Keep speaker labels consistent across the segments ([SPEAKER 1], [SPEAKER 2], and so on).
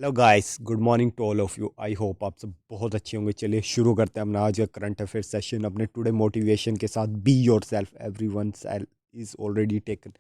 [SPEAKER 1] Hello guys, good morning to all of you. I hope आप सब बहुत अच्छे होंगे। चलिए शुरू करते हैं अपना आज का करंट अफेयर सेशन अपने टुडे मोटिवेशन के साथ। Be your self, every one is already taken.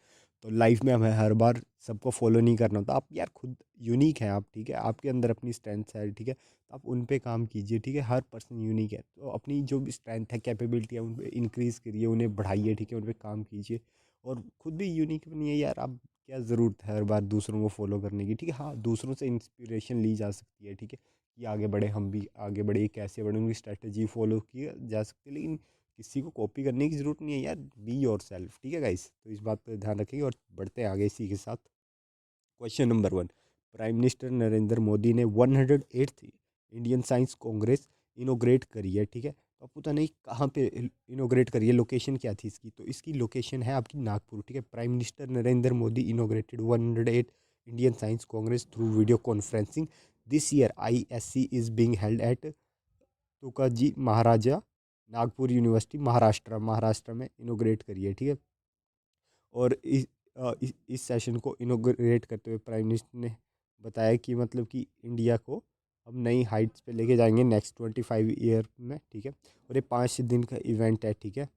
[SPEAKER 1] तो लाइफ में हमें हर बार सबको फॉलो नहीं करना होता। आप यार खुद यूनिक हैं आप, ठीक है। आपके अंदर अपनी स्ट्रेंथ है, ठीक है। तो आप उन पे काम कीजिए, ठीक है। हर पर्सन यूनिक है, तो अपनी जो भी स्ट्रेंथ है, कैपेबिलिटी है, उन पे इंक्रीज़ करिए, उन्हें बढ़ाइए, ठीक है। उन पे काम कीजिए और खुद भी यूनिक बनिए यार। आप क्या ज़रूरत है हर बार दूसरों को फॉलो करने की, ठीक है। हाँ, दूसरों से इंस्पिरेशन ली जा सकती है, ठीक है, कि आगे बढ़े, हम भी आगे बढ़े, कैसे बढ़े, उनकी स्ट्रैटेजी फॉलो की जा सकती है। लेकिन किसी को कॉपी करने की ज़रूरत नहीं है यार। बी योर सेल्फ, ठीक है गाइस। तो इस बात पर ध्यान रखेंगे और बढ़ते हैं आगे इसी के साथ। Question number one. Prime minister Narendra Modi ने 108th इंडियन साइंस कांग्रेस इनोग्रेट करी है, ठीक है। तो अब पता नहीं कहाँ पे इनोग्रेट करी है, लोकेशन क्या थी इसकी। तो इसकी लोकेशन है आपकी नागपुर, ठीक है। Prime minister Narendra Modi inaugurated 108 Indian science congress through video conferencing this year. ISC is being held at Tukaji Maharaja Nagpur university, Maharashtra में इनोग्रेट करी है, ठीक है। और इस सेशन को इनोग्रेट करते हुए प्राइम मिनिस्टर ने बताया कि मतलब कि इंडिया को हम नई हाइट्स पे लेके जाएंगे नेक्स्ट 25 ईयर में, ठीक है। और ये 5 दिन का इवेंट है, ठीक है।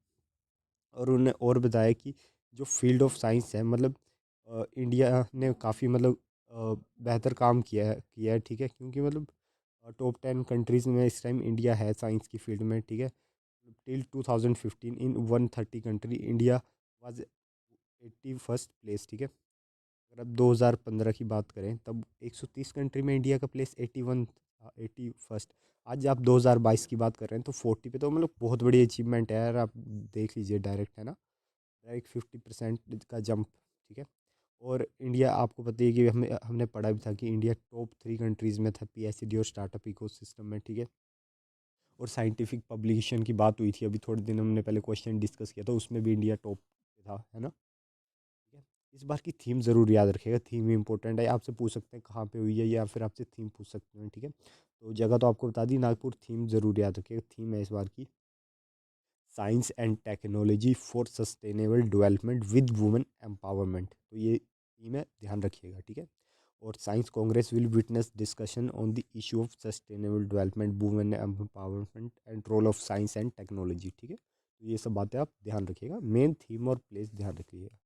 [SPEAKER 1] और उन्होंने और बताया कि जो फील्ड ऑफ साइंस है, मतलब इंडिया ने काफ़ी मतलब बेहतर काम किया है, ठीक है। क्योंकि मतलब टॉप 10 कंट्रीज़ में इस टाइम इंडिया है साइंस की फील्ड में, ठीक है। Till 2015 in 130 country India was 81st place, ठीक है। अगर अब 2015 की बात करें तब 130 कंट्री में इंडिया का प्लेस 81 था, 81st। आज आप 2022 की बात कर रहे हैं तो 40 पे। तो मतलब बहुत बड़ी अचीवमेंट है यार। आप देख लीजिए, डायरेक्ट है ना, डायरेक्ट 50% का जंप, ठीक है। और इंडिया, आपको पता है कि हमने पढ़ा भी था कि इंडिया टॉप 3 कंट्रीज़ में था PhD और स्टार्टअप इकोसिस्टम में, ठीक है। और साइंटिफिक पब्लिकेशन की बात हुई थी अभी थोड़े दिन हमने पहले क्वेश्चन डिस्कस किया था, उसमें भी इंडिया टॉप पे था, है ना। ठीक है। इस बार की थीम ज़रूर याद रखिएगा। थीम इंपॉर्टेंट है। आपसे पूछ सकते हैं कहाँ पे हुई है, या फिर आपसे थीम पूछ सकते हैं, ठीक है। तो जगह तो आपको बता दी, नागपुर। थीम ज़रूर याद रखिएगा। थीम है इस बार की science and technology for sustainable development with women empowerment. तो ये थीम है, ध्यान रखिएगा, ठीक है। और science congress will witness discussion on the issue of sustainable development, women empowerment and role of science and technology, ठीक है। तो ये सब बातें आप ध्यान रखिएगा। मेन थीम और प्लेस ध्यान रखिएगा।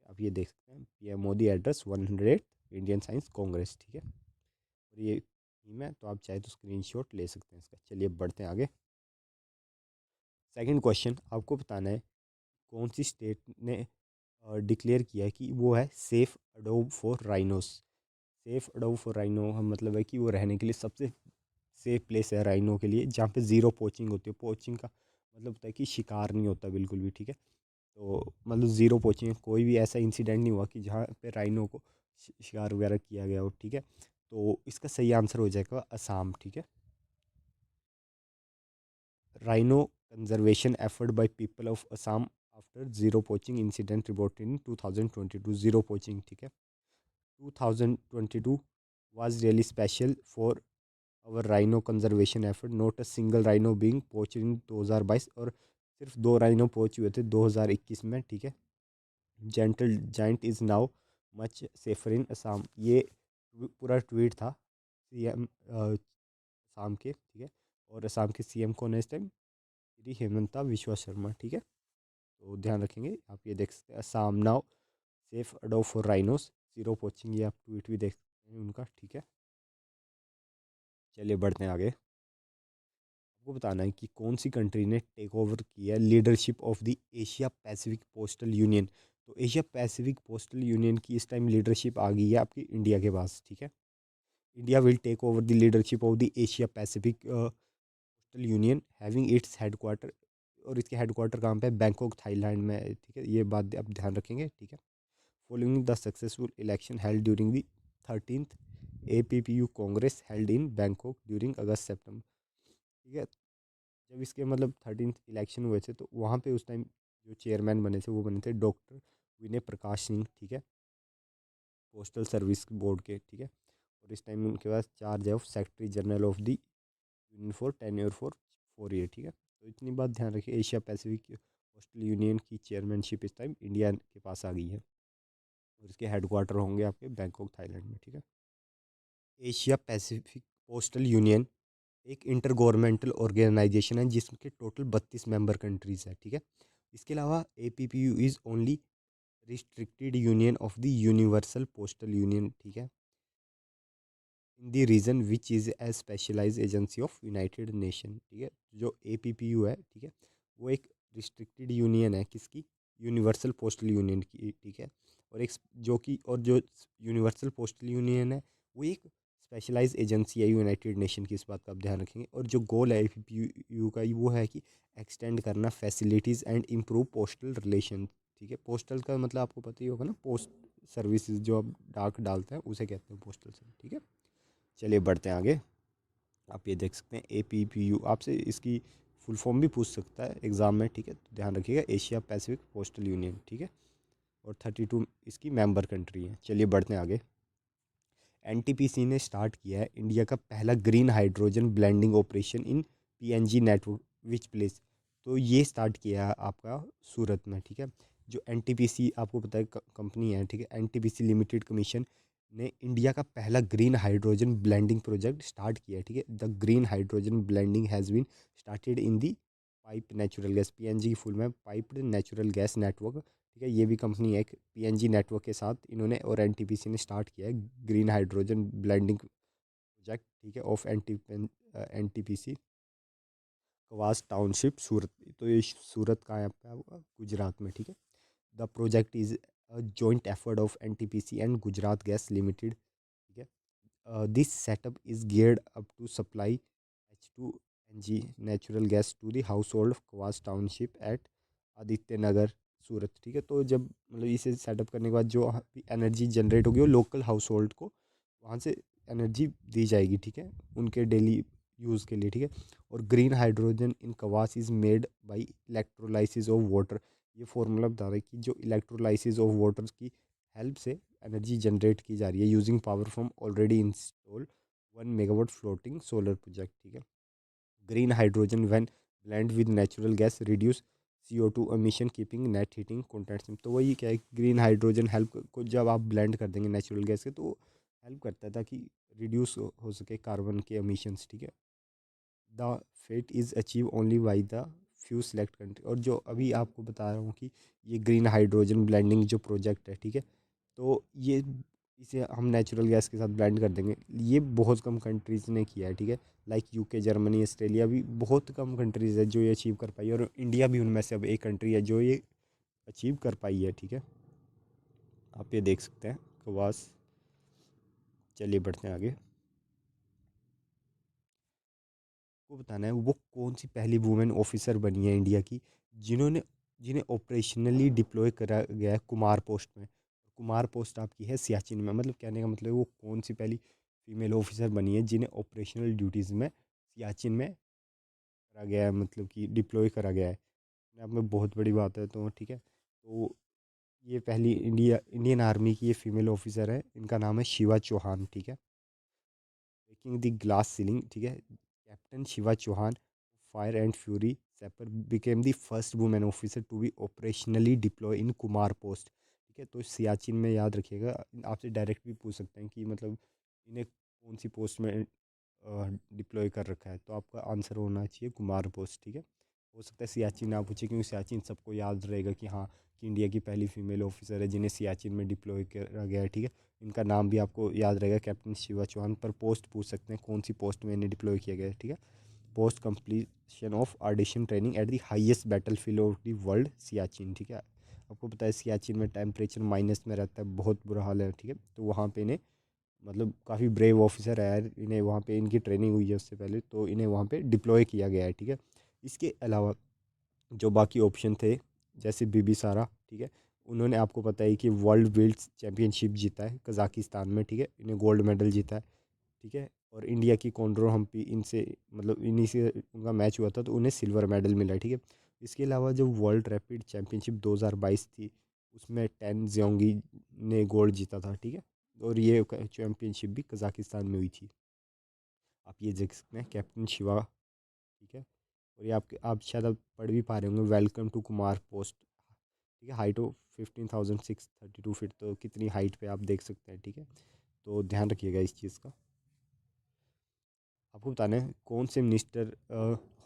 [SPEAKER 1] आप ये देख सकते हैं, PM Modi address 108 Indian science Congress, ठीक है। और ये थीम है, तो आप चाहे तो स्क्रीनशॉट ले सकते हैं इसका। चलिए बढ़ते हैं आगे। सेकंड क्वेश्चन, आपको बताना है कौन सी स्टेट ने डिक्लेयर किया है कि वो है safe Adobe for rhinos. Safe Adobe for rhino हम मतलब है कि वो रहने के लिए सबसे सेफ प्लेस है राइनो के लिए, जहाँ पे ज़ीरो पोचिंग होती है। पोचिंग का मतलब होता है कि शिकार नहीं होता बिल्कुल भी, ठीक है। तो मतलब ज़ीरो पोचिंग, कोई भी ऐसा इंसिडेंट नहीं हुआ कि जहाँ पे राइनो को शिकार वगैरह किया गया हो, ठीक है। तो इसका सही आंसर हो जाएगा असम, ठीक है। Rhino conservation effort by people of Assam after zero poaching incident reported in 2022। Zero poaching, ठीक है। 2022 was really special for our rhino conservation effort, not a single rhino being poached in 2022। और सिर्फ 2 राइनो पोच हुए थे 2021 में, ठीक है। Gentle giant is now much safer in Assam. ये पूरा ट्वीट था CM असम के, ठीक है। और असम के CM कौन है इस टाइम? श्री हेमंता विश्वा शर्मा, ठीक है। तो ध्यान रखेंगे। आप ये देख सकते हैं, Assam now safe abode for rhinos, zero poaching. ये आप ट्वीट भी देख सकते हैं उनका, ठीक है। चलिए बढ़ते हैं आगे। आपको बताना है कि कौन सी कंट्री ने टेक ओवर किया leadership of the Asia Pacific postal union. तो एशिया पैसिफिक पोस्टल यूनियन की इस टाइम लीडरशिप आ गई है आपकी इंडिया के पास, ठीक है। India will take over the leadership of the Asia Pacific postal union having its headquarter. और इसके हेडक्वार्टर कहाँ पे है? बैंकॉक, थाईलैंड में, ठीक है। ये बात आप ध्यान रखेंगे, ठीक है। Following the successful election held during the 13th APPU Congress held in Bangkok during August September, ठीक है। जब इसके मतलब 13th इलेक्शन हुए थे तो वहाँ पे उस टाइम जो चेयरमैन बने थे वो बने थे डॉक्टर विनय प्रकाश सिंह, ठीक है, पोस्टल सर्विस बोर्ड के, ठीक है। और इस टाइम उनके पास चार्ज है of secretary general of the union for tenure for 4 year, ठीक है। तो इतनी बात ध्यान रखिए, एशिया पैसिफिक पोस्टल यूनियन की चेयरमैनशिप इस टाइम इंडिया के पास आ गई है। और इसके हेडक्वार्टर होंगे आपके बैंकॉक थाईलैंड में, ठीक है। एशिया पैसिफिक पोस्टल यूनियन एक इंटर गवर्नमेंटल ऑर्गेनाइजेशन है जिसके टोटल 32 मेंबर कंट्रीज है, ठीक है। इसके अलावा APPU is only restricted union of the universal postal union, ठीक है, in the region which is a specialise agency of united nation, ठीक है। जो APPU है, ठीक है, वो एक रिस्ट्रिक्टेड यूनियन है किसकी, यूनिवर्सल पोस्टल यूनियन की, ठीक है। और एक जो यूनिवर्सल पोस्टल यूनियन है वो एक स्पेशलाइज एजेंसी है यूनाइटेड नेशन की, इस बात का आप ध्यान रखेंगे। और जो गोल है APPU का वो है कि एक्सटेंड करना facilities and improve postal relation, ठीक है। पोस्टल का मतलब आपको पता ही होगा ना, पोस्ट सर्विसेज जो आप डाक डालते हैं उसे कहते हैं पोस्टल सर्विस, ठीक है। चलिए बढ़ते हैं आगे। आप ये देख सकते हैं APPU, आपसे इसकी फुल फॉर्म भी पूछ सकता है एग्ज़ाम में, ठीक है, तो ध्यान रखिएगा, एशिया पैसिफिक पोस्टल यूनियन, ठीक है। और 32 इसकी मेंबर कंट्री है। चलिए बढ़ते हैं आगे। NTPC ने स्टार्ट किया है इंडिया का पहला green hydrogen blending operation in PNG network which place. तो ये स्टार्ट किया है आपका सूरत में, ठीक है। जो NTPC आपको पता है कंपनी है, ठीक है, NTPC लिमिटेड कमीशन ने इंडिया का पहला green hydrogen blending project start किया है, ठीक है। The green hydrogen blending has been started in the pipe natural gas, PNG की फुल में पाइप्ड नेचुरल गैस नेटवर्क, ठीक है। ये भी कंपनी है एक PNG नेटवर्क के साथ इन्होंने और NTPC ने स्टार्ट किया है ग्रीन हाइड्रोजन ब्लेंडिंग प्रोजेक्ट, ठीक है, ऑफ NTPC कवास टाउनशिप सूरत। तो ये सूरत कहाँ है पे आपका, गुजरात में, ठीक है। The project is a joint effort of NTPC and Gujarat gas limited, ठीक है। This setup is geared up to supply H2NG natural gas to the household of Kawas township at Aditya Nagar Surat, ठीक है। तो जब मतलब इसे सेटअप करने के बाद जो एनर्जी जनरेट होगी वो लोकल हाउस होल्ड को वहाँ से एनर्जी दी जाएगी, ठीक है, उनके डेली यूज़ के लिए, ठीक है। और green hydrogen in Kawas is made by electrolysis of water. ये फॉर्मूला बता रहा है कि जो इलेक्ट्रोलाइसिस ऑफ वाटर की हेल्प से एनर्जी जनरेट की जा रही है using power from already installed 1 megawatt floating solar project, ठीक है। Green hydrogen when blend with natural gas reduce CO2 emission keeping net heating contents. तो वही क्या है, ग्रीन हाइड्रोजन हेल्प को जब आप ब्लेंड कर देंगे नेचुरल गैस के तो हेल्प करता है ताकि रिड्यूस हो सके कार्बन के एमिशंस, ठीक है। The feat is achieve only by the few select country. और जो अभी आपको बता रहा हूँ कि ये ग्रीन हाइड्रोजन ब्लेंडिंग जो प्रोजेक्ट है, ठीक है, तो ये इसे हम नेचुरल गैस के साथ ब्लेंड कर देंगे, ये बहुत कम कंट्रीज़ ने किया है, ठीक है। लाइक UK, जर्मनी, ऑस्ट्रेलिया भी बहुत कम कंट्रीज़ है जो ये अचीव कर पाई है, और इंडिया भी उनमें से अब एक कंट्री है जो ये अचीव कर पाई है, ठीक है। आप ये देख सकते हैं कवास। चलिए बढ़ते हैं आगे। को बताना है वो कौन सी पहली वुमेन ऑफिसर बनी है इंडिया की जिन्होंने जिन्हें ऑपरेशनली डिप्लॉय करा गया है कुमार पोस्ट में। कुमार पोस्ट आपकी है सियाचिन में, मतलब कहने का मतलब है वो कौन सी पहली फीमेल ऑफिसर बनी है जिन्हें ऑपरेशनल ड्यूटीज़ में सियाचिन में करा गया है, मतलब कि डिप्लॉय करा गया है। अपने आप में बहुत बड़ी बात है, तो ठीक है। तो ये पहली इंडियन आर्मी की ये फीमेल ऑफिसर है, इनका नाम है शिवा चौहान, ठीक है। ब्रेकिंग द ग्लास सीलिंग, ठीक है, captain Shiva Chauhan fire and fury sapper became the first women officer to be operationally deploy in Kumar post, ठीक है। तो सियाचिन में याद रखिएगा, आपसे डायरेक्ट भी पूछ सकते हैं कि मतलब इन्हें कौन सी पोस्ट में डिप्लॉय कर रखा है, तो आपका आंसर होना चाहिए कुमार पोस्ट, ठीक है। हो सकता है सियाचिन ना पूछे क्योंकि सियाचिन सबको याद रहेगा कि हाँ कि इंडिया की पहली फीमेल ऑफिसर है जिन्हें सियाचिन में डिप्लॉय करा गया है, ठीक है। इनका नाम भी आपको याद रहेगा कैप्टन शिवा चौहान, पर पोस्ट पूछ सकते हैं कौन सी पोस्ट में इन्हें डिप्लॉय किया गया है, ठीक है। Post completion of audition training at the highest battle field of the world Siachen, ठीक है। आपको पता है सियाचिन में टेम्परेचर माइनस में रहता है, बहुत बुरा हाल है, ठीक है। तो वहाँ पे इन्हें मतलब काफ़ी ब्रेव ऑफिसर है यार, इन्हें वहाँ पे इनकी ट्रेनिंग हुई है उससे पहले, तो इन्हें वहाँ पे डिप्लॉय किया गया है, ठीक है। इसके अलावा जो बाकी ऑप्शन थे जैसे बीबी सारा, ठीक है, उन्होंने आपको पता है कि वर्ल्ड वेल्स चैम्पियनशिप जीता है कजाकिस्तान में, ठीक है, इन्हें गोल्ड मेडल जीता है, ठीक है। और इंडिया की कॉन्ड्रो हम्पी इनसे मतलब इन्हीं से उनका मैच हुआ था तो उन्हें सिल्वर मेडल मिला, ठीक है। इसके अलावा जो वर्ल्ड रैपिड चैम्पियनशिप 2022 थी उसमें टेन जियोंगी ने गोल्ड जीता था, ठीक है। और ये चैम्पियनशिप भी कजाकिस्तान में हुई थी। आप ये देख सकते हैं कैप्टन शिवा, ठीक है। और ये आप शायद अब पढ़ भी पा रहे होंगे, वेलकम टू कुमार पोस्ट, ठीक है। हाइट ऑफ 15,632 फीट, तो कितनी हाइट पे आप देख सकते हैं, ठीक है। तो ध्यान रखिएगा इस चीज़ का। आपको बताना है कौन से मिनिस्टर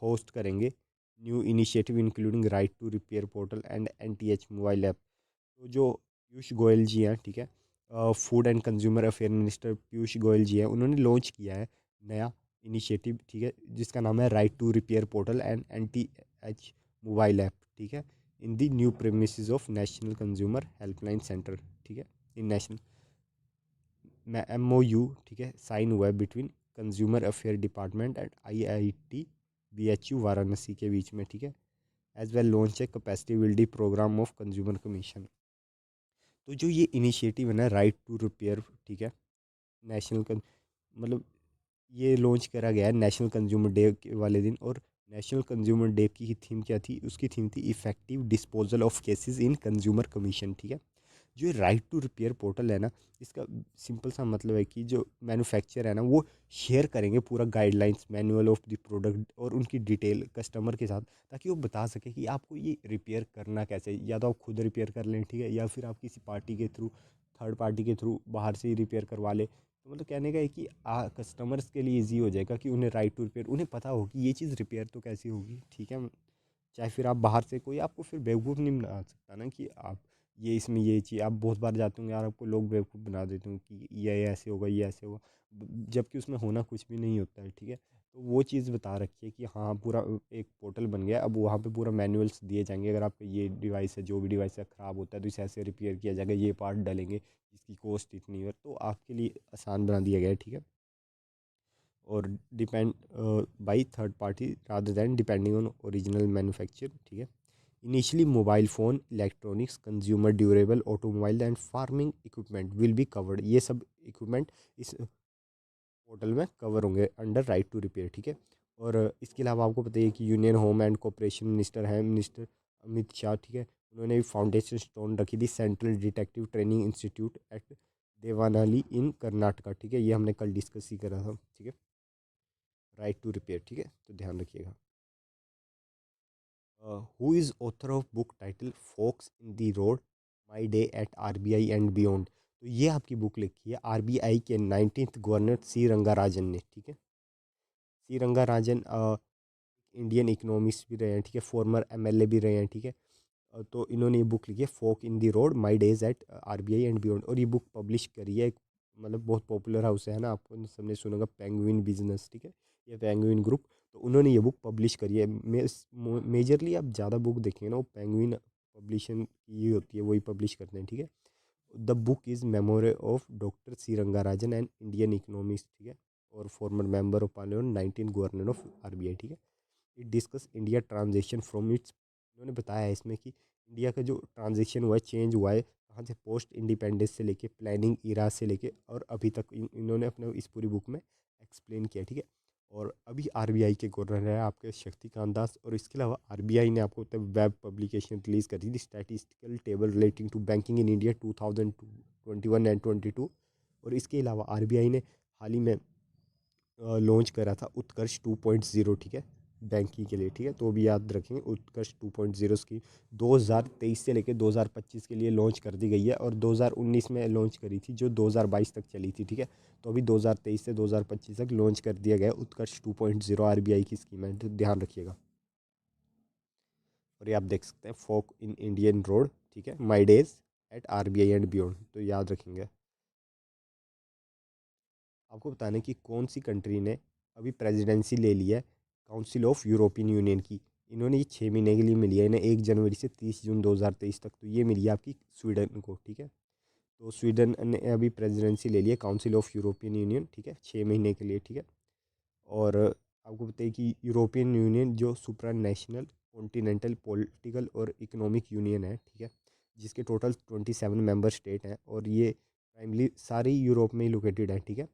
[SPEAKER 1] होस्ट करेंगे new initiative including right to repair portal and NTH mobile app. तो जो पीयूष गोयल जी हैं, ठीक है, food and consumer affair minister Piyush Goyal ji हैं, उन्होंने लॉन्च किया है नया इनिशिएटिव, ठीक है, जिसका नाम है right to repair portal and NTH mobile app, ठीक है, in the new premises of national consumer helpline centre, ठीक है, इन नेशनल MOU, ठीक है, साइन हुआ है between consumer affair department and IIT BHU Varanasi के बीच में, ठीक है, एज वेल लॉन्च है capacity building programme of consumer commission. तो जो ये इनिशिएटिव है ना राइट टू रिपेयर, ठीक है, नेशनल मतलब ये लॉन्च करा गया है नेशनल कंज्यूमर डे के वाले दिन। और नेशनल कंज्यूमर डे की थीम क्या थी? उसकी थीम थी effective disposal of cases in consumer commission, ठीक है। जो राइट टू रिपेयर पोर्टल है ना, इसका सिंपल सा मतलब है कि जो मैन्युफैक्चर है ना, वो शेयर करेंगे पूरा guidelines manual of the product और उनकी डिटेल कस्टमर के साथ, ताकि वो बता सके कि आपको ये रिपेयर करना कैसे है। या तो आप खुद रिपेयर कर लें, ठीक है, या फिर आप किसी पार्टी के थ्रू, थर्ड पार्टी के थ्रू बाहर से ही रिपेयर करवा ले। तो मतलब कहने का है कि कस्टमर्स के लिए ईजी हो जाएगा कि उन्हें राइट टू रिपेयर, उन्हें पता हो कि ये चीज़ रिपेयर तो कैसी होगी, ठीक है। चाहे फिर आप बाहर से कोई आपको फिर बेवकूफ़ नहीं बना सकता ना कि आप ये इसमें ये चीज़, आप बहुत बार जाते होंगे यार, आपको लोग बेवकूफ़ बना देते होंगे कि ये ऐसे होगा, ये ऐसे होगा, जबकि उसमें होना कुछ भी नहीं होता है, ठीक है। तो वो चीज़ बता रखी है कि हाँ पूरा एक पोर्टल बन गया है। अब वहाँ पे पूरा मैनुअल्स दिए जाएंगे, अगर आपका ये डिवाइस है, जो भी डिवाइस है ख़राब होता है तो इसे ऐसे रिपेयर किया जाएगा, ये पार्ट डालेंगे, इसकी कॉस्ट इतनी है, तो आपके लिए आसान बना दिया गया है, ठीक है। और depend by third party rather than depending on original manufacture, ठीक है। Initially mobile phone, electronics, consumer durable, automobile and farming equipment will be covered. ये सब इक्विपमेंट इस पोर्टल में कवर होंगे अंडर राइट टू रिपेयर, ठीक है। और इसके अलावा आपको बताइए कि union home and cooperation minister हैं मिनिस्टर अमित शाह, ठीक है, उन्होंने भी फाउंडेशन स्टोन रखी थी central detective training institute at Devanahalli in Karnataka, ठीक है। ये हमने कल डिस्कस ही करा था, ठीक है, राइट टू रिपेयर, ठीक है, तो ध्यान रखिएगा। Who is author of book title forks in the road my day at RBI and beyond. तो ये आपकी बुक लिखी है RBI के 19th गवर्नर सी रंगाराजन ने, ठीक है। सी रंगाराजन इंडियन इकोनॉमिस्ट भी रहे हैं, ठीक है, फॉर्मर MLA भी रहे हैं, ठीक है। तो इन्होंने ये बुक लिखी है fork in the road my days at RBI and beyond. और ये बुक पब्लिश करी है मतलब बहुत पॉपुलर हाउस है ना, आपको सबने सुना होगा पेंगुइन बिजनेस, ठीक है, या पेंगुइन ग्रुप। तो उन्होंने ये बुक पब्लिश करी है। मेजरली आप ज़्यादा बुक देखेंगे ना, वो पेंगुइन पब्लिशन की होती है, वही पब्लिश करते हैं, ठीक है। The book is memory of doctor C Rangarajan and Indian economist, ठीक है, और former member of parliament 19 governor of RBI, ठीक है। It discuss India transition from its, उन्होंने बताया है इसमें कि इंडिया का जो ट्रांजिशन हुआ है, चेंज हुआ है, कहाँ से पोस्ट इंडिपेंडेंस से लेके प्लानिंग इरा से लेके और अभी तक इन्होंने अपने इस पूरी बुक में एक्सप्लेन किया, ठीक है। और अभी RBI के गवर्नर है आपके शक्तिकांत दास। और इसके अलावा RBI ने आपको वेब पब्लिकेशन रिलीज करी थी statistical table relating to banking in India 2021 and 22। और इसके अलावा RBI ने हाल ही में लॉन्च करा था उत्कर्ष 2.0, ठीक है, बैंकिंग के लिए, ठीक है। तो भी याद रखेंगे उत्कर्ष 2.0 स्कीम 2023 से लेकर 2025 के लिए लॉन्च कर दी गई है, और 2019 में लॉन्च करी थी जो 2022 तक चली थी, ठीक है। तो अभी 2023 से 2025 तक लॉन्च कर दिया गया उत्कर्ष 2.0 RBI की स्कीम है, तो ध्यान रखिएगा। और ये आप देख सकते हैं फोक इन इंडियन रोड, ठीक है, माई days at RBI and beyond, तो याद रखेंगे। आपको बताने कि कौन सी कंट्री ने अभी प्रेसिडेंसी ले ली है काउंसिल ऑफ यूरोपियन यूनियन की। इन्होंने ये 6 महीने के लिए मिली है इन्हें, 1 जनवरी से 30 जून 2023 तक। तो ये मिली है आपकी स्वीडन को, ठीक है। तो स्वीडन ने अभी प्रेसिडेंसी ले ली है काउंसिल ऑफ यूरोपियन यूनियन, ठीक है, 6 महीने के लिए, ठीक है। और आपको बताइए कि यूरोपियन यूनियन जो सुप्रा नेशनल कॉन्टिनेंटल पॉलिटिकल और इकोनॉमिक यूनियन है, ठीक है, जिसके टोटल 27 मेंबर स्टेट हैं, और ये प्राइमली सारी यूरोप में ही लोकेटेड है, ठीक है।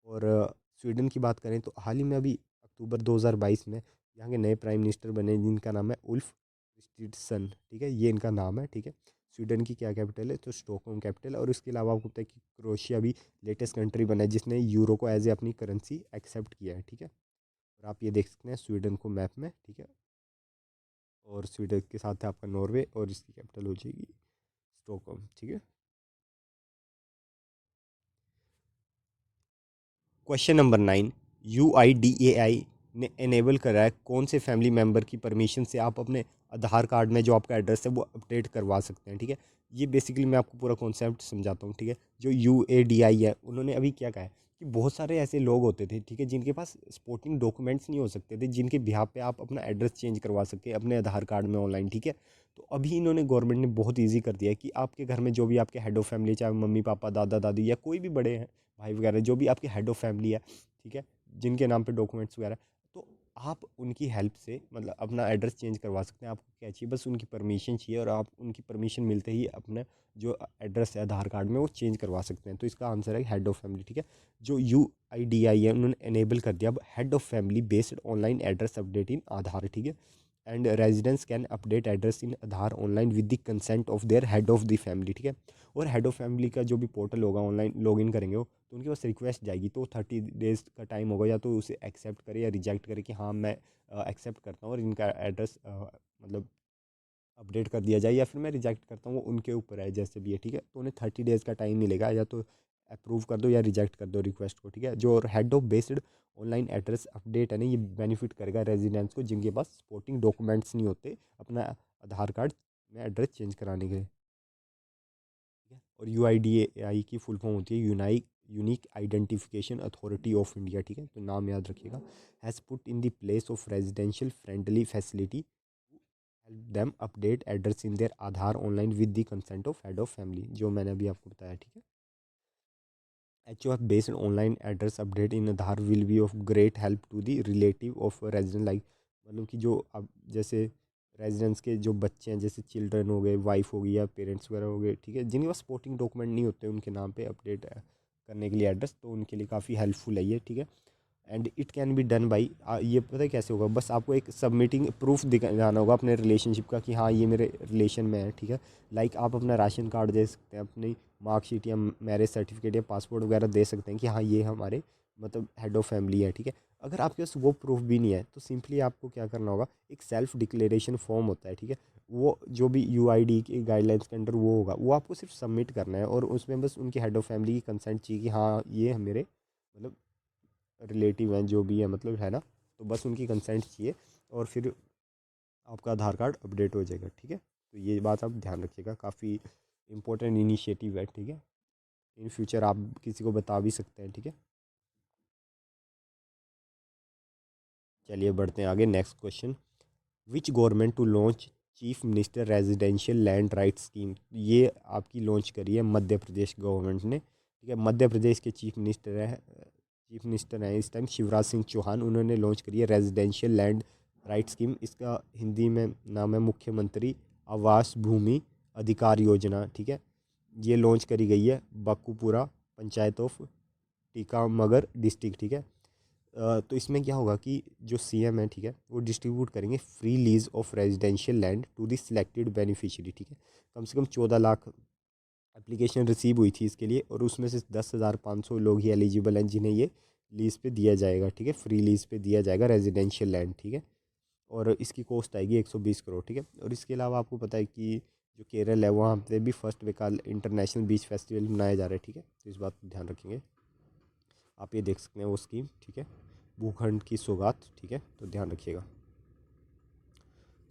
[SPEAKER 1] और स्वीडन की बात करें तो हाल ही में अभी अक्टूबर 2022 में यहाँ के नए प्राइम मिनिस्टर बने जिनका नाम है उल्फ क्रिस्टीडसन, ठीक है, ये इनका नाम है, ठीक है। स्वीडन की क्या कैपिटल है? तो स्टॉकहोम कैपिटल। और इसके अलावा आपको पता है कि क्रोएशिया भी लेटेस्ट कंट्री बना है जिसने यूरो को एज ए अपनी करेंसी एक्सेप्ट किया है, ठीक है। और आप ये देख सकते हैं स्वीडन को मैप में, ठीक है। और स्वीडन के साथ है आपका नॉर्वे, और इसकी कैपिटल हो जाएगी स्टॉकहोम, ठीक है। क्वेश्चन नंबर 9, UIDAI ने इनेबल करा है कौन से फैमिली मेम्बर की परमिशन से आप अपने आधार कार्ड में जो आपका एड्रेस है वो अपडेट करवा सकते हैं, ठीक है। ये बेसिकली मैं आपको पूरा कॉन्सेप्ट समझाता हूँ, ठीक है। जो UADI है उन्होंने अभी क्या कहा है कि बहुत सारे ऐसे लोग होते थे, ठीक है, जिनके पास सपोर्टिंग डॉक्यूमेंट्स नहीं हो सकते थे, जिनके बिहाफ पे आप अपना एड्रेस चेंज करवा सके अपने आधार कार्ड में ऑनलाइन, ठीक है। तो अभी इन्होंने गवर्नमेंट ने बहुत ईजी कर दिया है कि आपके घर में जो भी आपके हेड ऑफ़ फैमिली, चाहे मम्मी पापा दादा दादी या कोई भी बड़े हैं, भाई वगैरह, जो भी आपके हेड ऑफ़ फैमिली है, ठीक है, जिनके नाम पे डॉक्यूमेंट्स वगैरह, तो आप उनकी हेल्प से मतलब अपना एड्रेस चेंज करवा सकते हैं। आपको क्या चाहिए, बस उनकी परमिशन चाहिए, और आप उनकी परमिशन मिलते ही अपना जो एड्रेस है आधार कार्ड में वो चेंज करवा सकते हैं। तो इसका आंसर है हेड ऑफ़ फैमिली, ठीक है। जो UIDI है उन्होंने इनेबल कर दिया अब head of family based online address update in Aadhaar, ठीक है। And residents can update address in Aadhaar online with the consent of their head of the family, ठीक है। और हेड ऑफ़ फैमिली का जो भी पोर्टल होगा, ऑनलाइन लॉगिन करेंगे वो, तो उनके पास रिक्वेस्ट जाएगी, तो 30 डेज़ का टाइम होगा, या तो उसे एक्सेप्ट करे या रिजेक्ट करे कि हाँ मैं एक्सेप्ट करता हूँ और इनका एड्रेस मतलब अपडेट कर दिया जाए, या फिर मैं रिजेक्ट करता हूँ, वो उनके ऊपर है जैसे भी है, ठीक है। तो उन्हें 30 डेज़ का टाइम मिलेगा, या तो अप्रूव कर दो या रिजेक्ट कर दो रिक्वेस्ट को, ठीक है। जो head of based online address update है ना, ये बेनिफिट करेगा रेजिडेंट्स को जिनके पास सपोर्टिंग डॉक्यूमेंट्स नहीं होते अपना आधार कार्ड में एड्रेस चेंज कराने के लिए, ठीक है। और UIDAI की फुल फॉर्म होती है unique identification authority of India, ठीक है, तो नाम याद रखिएगा। Has put in the place of residential friendly facility help them update address in their Aadhaar online with the consent of head of family, जो मैंने अभी आपको बताया, ठीक है। HOF based online address update in Aadhaar will be of great help to the relative of a resident, like मतलब कि जो अब जैसे रेजिडेंट्स के जो बच्चे हैं, जैसे चिल्ड्रन हो गए, वाइफ हो गई या पेरेंट्स वगैरह हो गए, ठीक है, जिनके पास सपोर्टिंग डॉक्यूमेंट नहीं होते उनके नाम पे अपडेट करने के लिए एड्रेस, तो उनके लिए काफ़ी हेल्पफुल है ये, ठीक है। And it can be done by, ये पता है कैसे होगा, बस आपको एक सबमिटिंग प्रूफ दिखाना होगा अपने रिलेशनशिप का कि हाँ ये मेरे रिलेशन में है, ठीक है। लाइक आप अपना राशन कार्ड दे सकते हैं, अपनी मार्कशीट या मैरिज सर्टिफिकेट या पासपोर्ट वगैरह दे सकते हैं कि हाँ ये हमारे मतलब हेड ऑफ़ फैमिली है, ठीक है। अगर आपके पास वो प्रूफ भी नहीं है तो सिंपली आपको क्या करना होगा, एक सेल्फ डिक्लेरेशन फॉर्म होता है, ठीक है, वो जो भी UID की गाइडलाइंस के अंडर वो होगा, वो आपको सिर्फ सबमिट करना है, और उसमें बस उनके हेड ऑफ़ फैमिली की कंसेंट चाहिए कि हाँ ये मेरे मतलब रिलेटिव हैं, जो भी है मतलब है ना, तो बस उनकी कंसेंट चाहिए, और फिर आपका आधार कार्ड अपडेट हो जाएगा, ठीक है। तो ये बात आप ध्यान रखिएगा, काफ़ी इंपॉर्टेंट इनिशिएटिव है, ठीक है। इन फ्यूचर आप किसी को बता भी सकते हैं, ठीक है। चलिए बढ़ते हैं आगे, next question. Which government to launch chief minister residential land right scheme, ये आपकी लॉन्च करी है मध्य प्रदेश गवर्नमेंट ने, ठीक है। मध्य प्रदेश के चीफ मिनिस्टर हैं इस टाइम शिवराज सिंह चौहान, उन्होंने लॉन्च करी है रेजिडेंशियल लैंड राइट स्कीम। इसका हिंदी में नाम है मुख्यमंत्री आवास भूमि अधिकार योजना, ठीक है। ये लॉन्च करी गई है बकुपुरा पंचायत ऑफ टीकामगढ़ डिस्ट्रिक्ट, ठीक है। तो इसमें क्या होगा कि जो CM है, ठीक है, वो डिस्ट्रीब्यूट करेंगे free lease of residential land to the selected beneficiary, ठीक है। कम से कम 14 लाख एप्लीकेशन रिसीव हुई थी इसके लिए, और उसमें से 10,500 लोग ही एलिजिबल हैं जिन्हें ये लीज़ पे दिया जाएगा, ठीक है, फ्री लीज़ पे दिया जाएगा रेजिडेंशियल लैंड, ठीक है। और इसकी कॉस्ट आएगी 120 करोड़, ठीक है। और इसके अलावा आपको पता है कि जो केरल है वहाँ पे भी first Baikal international beach festival मनाया जा रहा है, ठीक है, तो इस बात को ध्यान रखेंगे। आप ये देख सकते हैं वो स्कीम, ठीक है, भूखंड की सौगात, ठीक है, तो ध्यान रखिएगा।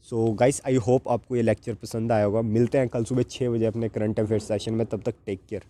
[SPEAKER 1] सो गाइस, आई होप आपको ये लेक्चर पसंद आया होगा। मिलते हैं कल सुबह 6 बजे अपने करंट अफेयर सेशन में, तब तक टेक केयर।